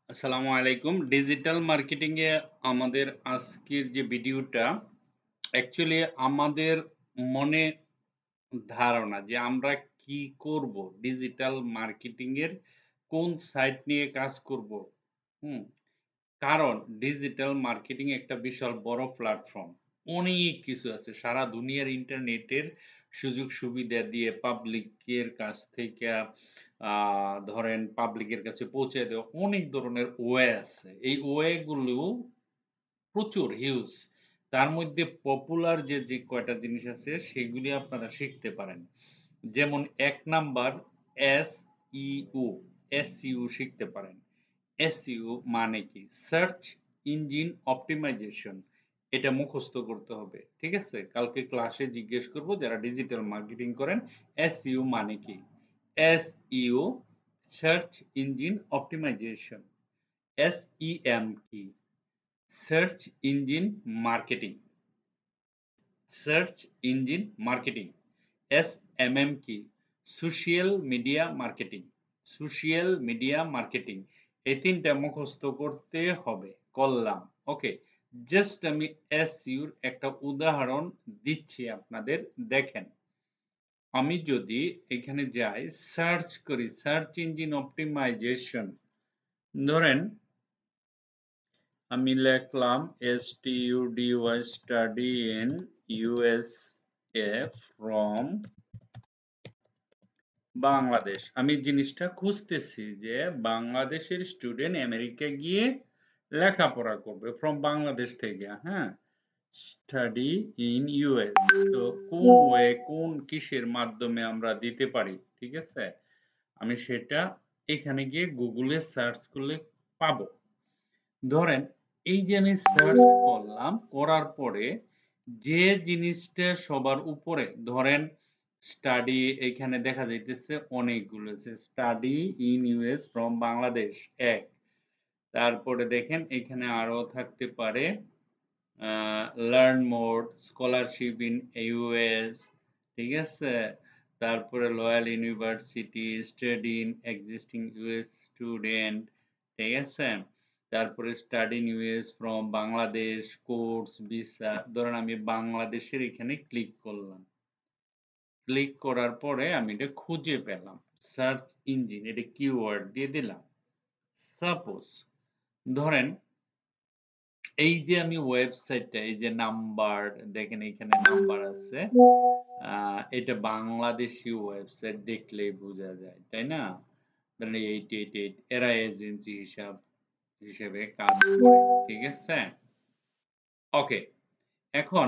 আসসালামু আলাইকুম। Digital marketing এ আমাদের আজকের যে ভিডিওটা অ্যাকচুয়ালি আমাদের মনে ধারণা যে আমরা কি করব, ডিজিটাল মার্কেটিং এর কোন সাইট নিয়ে কাজ করব। হুম কারণ ডিজিটাল মার্কেটিং একটা বিশাল বড় প্ল্যাটফর্ম। অনেক কিছু আছে। সারা দুনিয়ার ইন্টারনেটের সুযোগ সুবিধা দিয়ে পাবলিকের কাছ থেকে ধরেন পাবলিকের কাছে পৌঁছে দেওয়া অনেক ধরনের ওয়ে আছে। এই ওয়ে গুলো প্রচুর হিউজ। তার মধ্যে পপুলার যে কয়টা জিনিস আছে সেগুলি আপনারা শিখতে পারেন। যেমন ১ নাম্বার SEO, SEO শিখতে পারেন। SEO মানে কি? Search engine optimisation. এটা মুখস্থ করতে হবে। ঠিক আছে? কালকে ক্লাসে জিজ্ঞেস করব যারা ডিজিটাল মার্কেটিং করেন SEO মানে কি? SEO search engine optimisation. SEM কি? Search engine marketing. Search engine marketing. SMM কি? Social media marketing. Social media marketing. এই তিনটা মুখস্থ করতে হবে। করলাম। ওকে। জাস্ট আমি SEO র একটা উদাহরণ দিচ্ছি আপনাদের, দেখেন। আমি যদি এখানে যাই, সার্চ করি সার্চ ইঞ্জিন অপটিমাইজেশন, ধরেন আমি লিখলাম STUDY study in USA from Bangladesh. আমি জিনিসটা খুঁজতেছি যে বাংলাদেশের স্টুডেন্ট আমেরিকা গিয়ে লেখাপড়া করবে ফ্রম বাংলাদেশ থেকে। হ্যাঁ, স্টাডি ইন US। তো কোন ওয়ে, কোন কিসের মাধ্যমে আমরা দিতে পারি, ঠিক আছে? আমি সেটা এখানে গিয়ে গুগলে সার্চ করলে পাবো। ধরেন এই যে আমি সার্চ করলাম, করার পরে যে জিনিসটা সবার উপরে, ধরেন স্টাডি, এখানে দেখা যাইতেছে অনেকগুলো আছে। Study in US from Bangladesh এক। তারপরে দেখেন এখানে আরো থাকতে পারে learn more, scholarship in US, ঠিক আছে? তারপরে loyal university, study in existing US student, ঠিক আছে? তারপরে study in US from Bangladesh, course, visa. ধরেন আমি বাংলাদেশের এখানে ক্লিক করলাম। ক্লিক করার পরে আমি এটা খুঁজে পেলাম। সার্চ ইঞ্জিন, এটা কিওয়ার্ড দিয়ে দিলাম। সাপোজ ধরেন এই যে আমি ওয়েবসাইটটা, এই যে নাম্বার, দেখেন এখানে নাম্বার আছে। এটা বাংলাদেশি ওয়েবসাইট, দেখলেই বোঝা যায়, তাই না? ধরেন 888, এরা এজেন্সি হিসেবে কাজ করে, ঠিক আছে? ওকে। এখন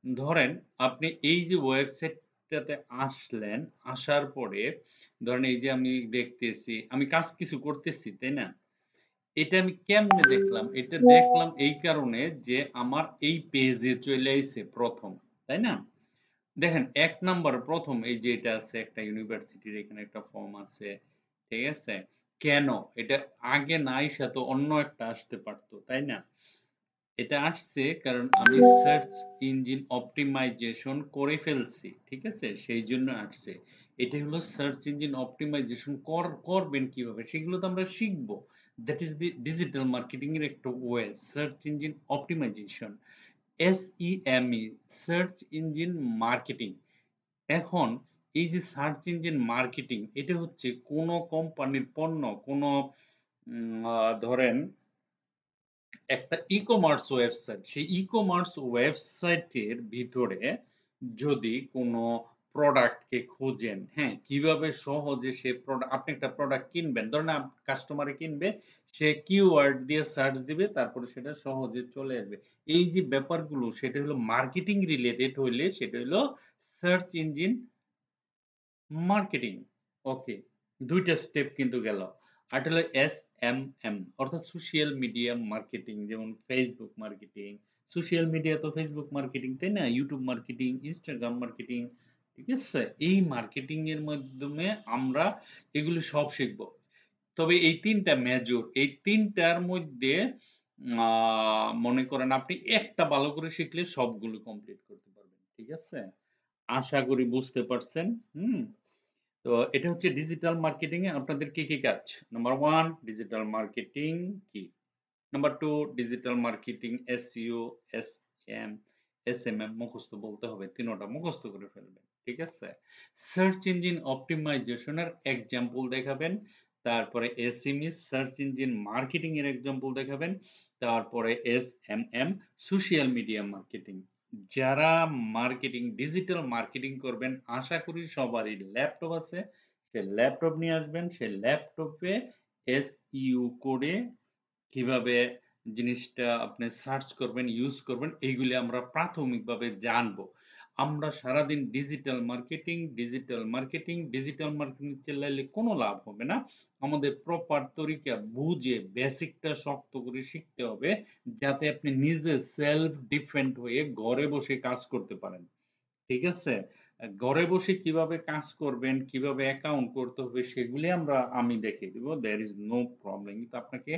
ধরেন আপনি এই যে ওয়েবসাইটটাতে আসলেন, আসার পরে ধরেন এই যে আমি দেখতেছি, আমি কাজ কিছু করতেছি, তাই না? এটা আমি কেমনে দেখলাম? এটা দেখলাম এই কারণে যে আমার এই পেজে চলে আইছে প্রথম, তাই না? দেখেন ১ নাম্বার প্রথম এই যে এটা আছে, একটা ইউনিভার্সিটির এখানে একটা ফর্ম আছে, ঠিক আছে? কেন? এটা আগে না আইসা তো অন্য একটা আসতে পারতো, তাই না? এটা আসছে কারণ আমি সার্চ ইঞ্জিন অপটিমাইজেশন করে ফেলছি, ঠিক আছে? সেই জন্য আসছে। এটা হলো সার্চ ইঞ্জিন অপটিমাইজেশন করবেন কিভাবে সেগুলো তো আমরা শিখবো। That is the digital marketing এর একটা way, search engine optimisation. SEME, search engine marketing. এখন এই যে সার্চ ইঞ্জিন মার্কেটিং, এটা হচ্ছে কোন কোম্পানির পণ্য, কোন ধরেন একটা ই-কমার্স ওয়েবসাইট, সেই ই-কমার্স ওয়েবসাইটের ভিতরে যদি কোনো প্রোডাক্টকে খোঁজেন, হ্যাঁ, কিভাবে সহজে সে আপনি একটা প্রোডাক্ট কিনবেন, ধরেন কাস্টমারে কিনবে, সে কিওয়ার্ড দিয়ে সার্চ দিবে, তারপরে সেটা সহজে চলে আসবে। এই যে ব্যাপারগুলো, সেটা হলো মার্কেটিং রিলেটেড হইলে সেটা হলো সার্চ ইঞ্জিন মার্কেটিং। ওকে, দুইটা স্টেপ কিন্তু গেল। আর হলো SMM, অর্থাৎ সোশ্যাল মিডিয়া মার্কেটিং, যেমন ফেসবুক মার্কেটিং। সোশ্যাল মিডিয়া তো ফেসবুক মার্কেটিং, তাই না? ইউটিউব মার্কেটিং, ইনস্টাগ্রাম মার্কেটিং, ঠিক আছে? এই মার্কেটিং এর মাধ্যমে আমরা এগুলো সব শিখব। তবে এই তিনটা মেজর, এই তিনটার মধ্যে মনে করেন আপনি একটা ভালো করে শিখলে সবগুলো কমপ্লিট করতে পারবেন, ঠিক আছে? আশা করি বুঝতে পারছেন। হুম তো এটা হচ্ছে ডিজিটাল মার্কেটিং এ আপনাদের কি কি কাজ? নাম্বার 1 ডিজিটাল মার্কেটিং কি? Number 2 digital marketing SEO, SEM, SMM মুখস্থ বলতে হবে। তিনোটা মুখস্থ করে ফেলবেন। ঠিক আছে? সার্চ ইঞ্জিন অপটিমাইজেশন এর এক্সাম্পল দেখাবেন। তারপরে SME সার্চ ইঞ্জিন মার্কেটিং এর এক্সাম্পল দেখাবেন। তারপরে SMM সোশ্যাল মিডিয়া মার্কেটিং। যারা মার্কেটিং ডিজিটাল মার্কেটিং করবেন আশা করি সবারই ল্যাপটপ আছে। সে ল্যাপটপ নিয়ে আসবেন। সে ল্যাপটপে SEO করে কিভাবে জিনিসটা আপনি সার্চ করবেন, ইউজ করবেন এইগুলি আমরা প্রাথমিকভাবে জানবো। আমরা সারাদিন ডিজিটাল মার্কেটিং চালাইলে কোনো লাভ হবে না। আমাদের প্রপার তরিকা বুঝে বেসিকটা শক্ত করে শিখতে হবে যাতে আপনি নিজে সেলফ ডিফেন্ড হয়ে ঘরে বসে কাজ করতে পারেন। ঠিক আছে? ঘরে বসে কিভাবে কাজ করবেন, কিভাবে অ্যাকাউন্ট করতে হবে সেগুলি আমি দেখিয়ে দিব। there is no problem কিন্তু আপনাকে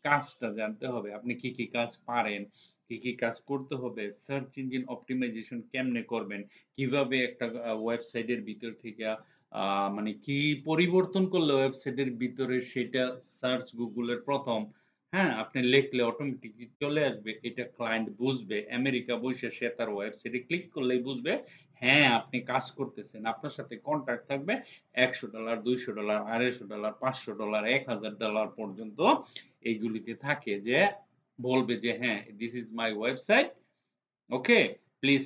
কাজটা জানতে হবে। আপনি কি কি কাজ পারেন, কি কি কাজ করতে হবে, সার্চ ইঞ্জিন অপটিমাইজেশন কেমনে করবেন, কিভাবে একটা ওয়েবসাইটের ভিতর থেকে মানে কি পরিবর্তন করলে ওয়েবসাইটের ভিতরে সেটা সার্চ গুগলের প্রথম হ্যাঁ আপনি লিখলে অটোমেটিকলি চলে আসবে এটা ক্লায়েন্ট বুঝবে আমেরিকা বসে সে তার ওয়েবসাইটে ক্লিক করলেই বুঝবে হ্যাঁ আপনি কাজ করতেছেন আপনার সাথে কন্ট্যাক্ট থাকবে $100 $200 $250 $500 $1000 পর্যন্ত এইগুলিতে থাকে যে বলবে যে হ্যাঁ this is my website okay please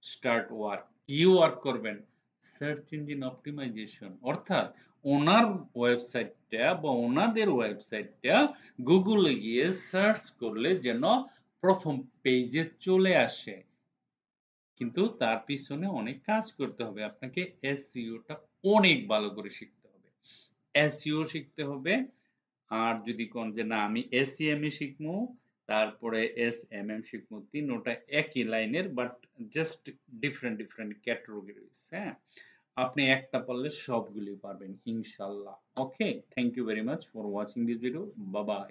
start work কি ওয়ার্ক করবেন সার্চ ইঞ্জিন অপটিমাইজেশন অর্থাৎ ওনার ওয়েবসাইটটা বা ওনাদের ওয়েবসাইটটা গুগলে গিয়ে সার্চ করলে যেন প্রথম পেজে চলে আসে কিন্তু তার পিছনে অনেক কাজ করতে হবে আপনাকে এসইওটা অনেক ভালো করে শিখতে হবে এসইও শিখতে হবে আর যদি কোন যে না আমি এসইএম এ শিখবো তারপরে এসএমএম শিখবো তিনোটা একই লাইনের বাট জাস্ট ডিফারেন্ট ক্যাটাগরিজ হ্যাঁ আপনি একটা পারলে সবগুলি পারবেন ইনশাআল্লাহ okay thank you very much for watching this video bye by